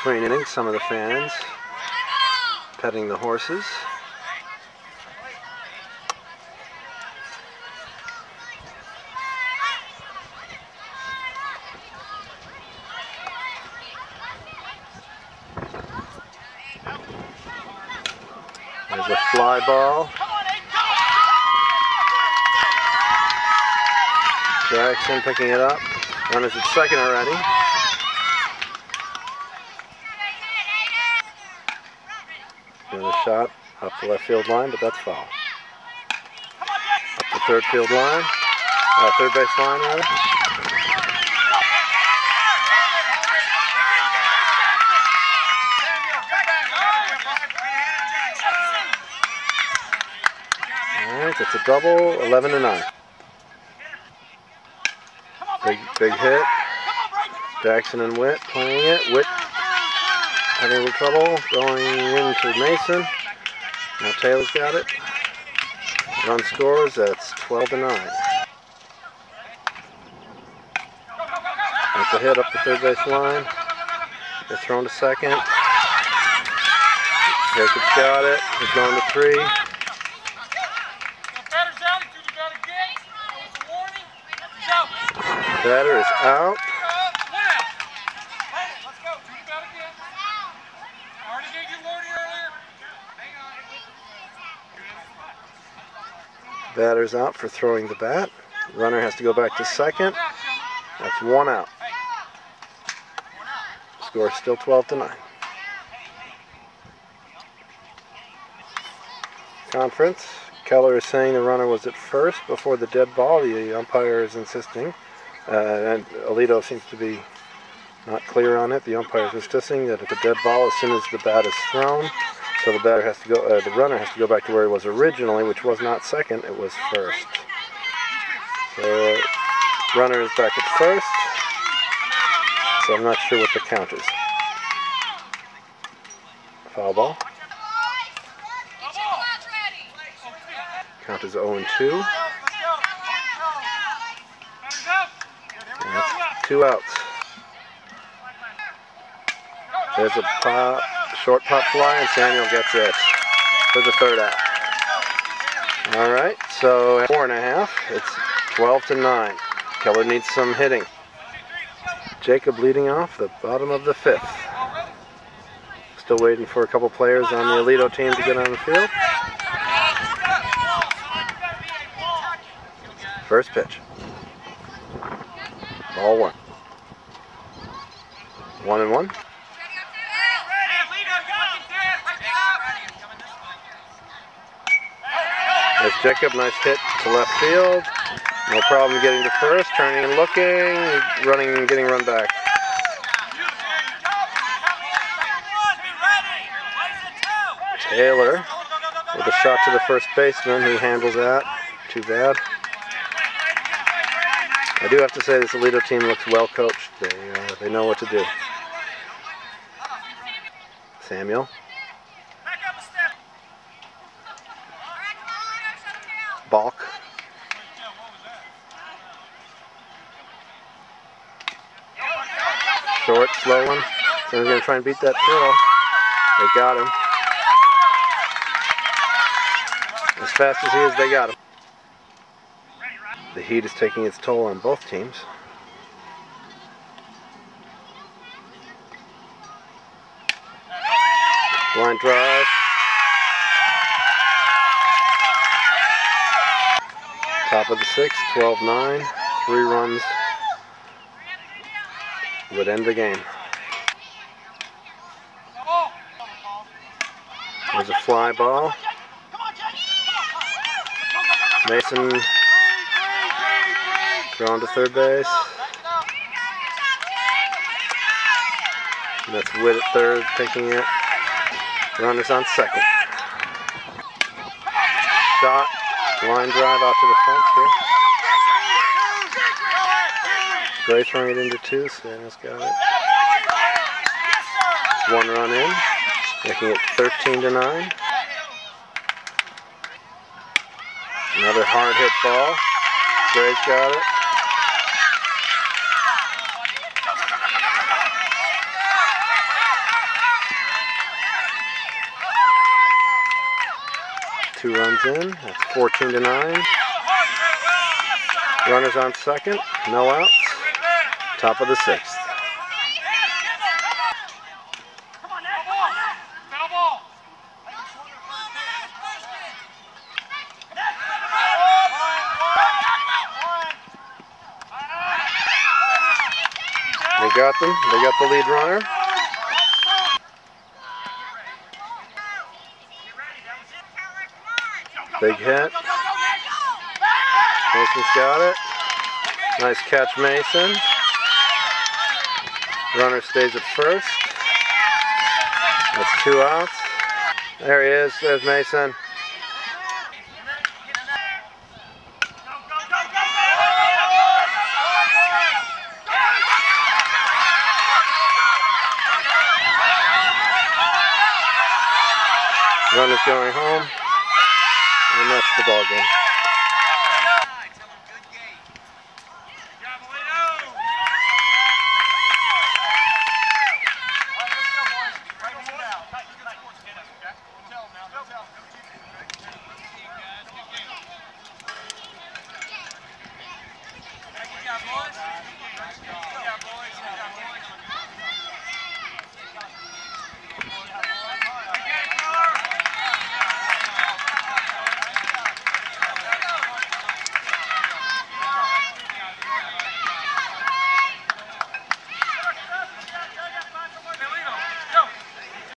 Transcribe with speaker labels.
Speaker 1: Spring inning, some of the fans petting the horses. There's a fly ball. Jackson picking it up. Runners at second already. Doing a shot up the left field line, but that's foul. Up the third field line. Third base line, rather. Alright, it's a double, 11-9. Big hit. Jackson and Witt playing it. Witt having a little trouble going into Mason. Now Taylor's got it. Run scores, that's 12-9. That's a hit up the third base line. They're thrown to second. Jacobs got it. He's going to three. Batter is out. Batter's out for throwing the bat. Runner has to go back to second. That's one out. Score is still 12-9. Conference. Keller is saying the runner was at first before the dead ball. The umpire is insisting. And Alito seems to be not clear on it. The umpire is insisting that it's a dead ball as soon as the bat is thrown. So the batter has to go. The runner has to go back to where he was originally, which was not second; it was first. So runner is back at first. So I'm not sure what the count is. Foul ball. Count is 0-2. And that's 2 outs. There's a pop, short pop fly, and Samuel gets it for the third out. All right, so 4.5. It's 12-9. Keller needs some hitting. Jacob leading off the bottom of the 5th. Still waiting for a couple players on the Alito team to get on the field. First pitch. Ball 1. 1-1. There's Jacob, nice hit to left field. No problem getting to first, turning and looking, running and getting run back. Taylor with a shot to the first baseman. He handles that. Too bad. I do have to say this Alito team looks well coached. They know what to do. Samuel. Balk. Short, slow one. Someone's going to try and beat that throw. They got him. As fast as he is, they got him. The heat is taking its toll on both teams. Line drive. Top of the 6th, 12-9. 3 runs would end the game. There's a fly ball. Mason thrown to third base. And that's Witt at third, picking it. Runner's on second. Shot, line drive out to the fence here. Gray throwing it into 2, Samuel's got it. It's 1 run in, making it 13-9. Another hard hit ball. Gray's got it. 2 runs in. That's 14-9. Runners on second, no outs. Top of the 6th. They got them. They got the lead runner. Big hit. Mason's got it. Nice catch, Mason. Runner stays at first. That's 2 outs. There he is. There's Mason. Runner's going home, and that's the ball game.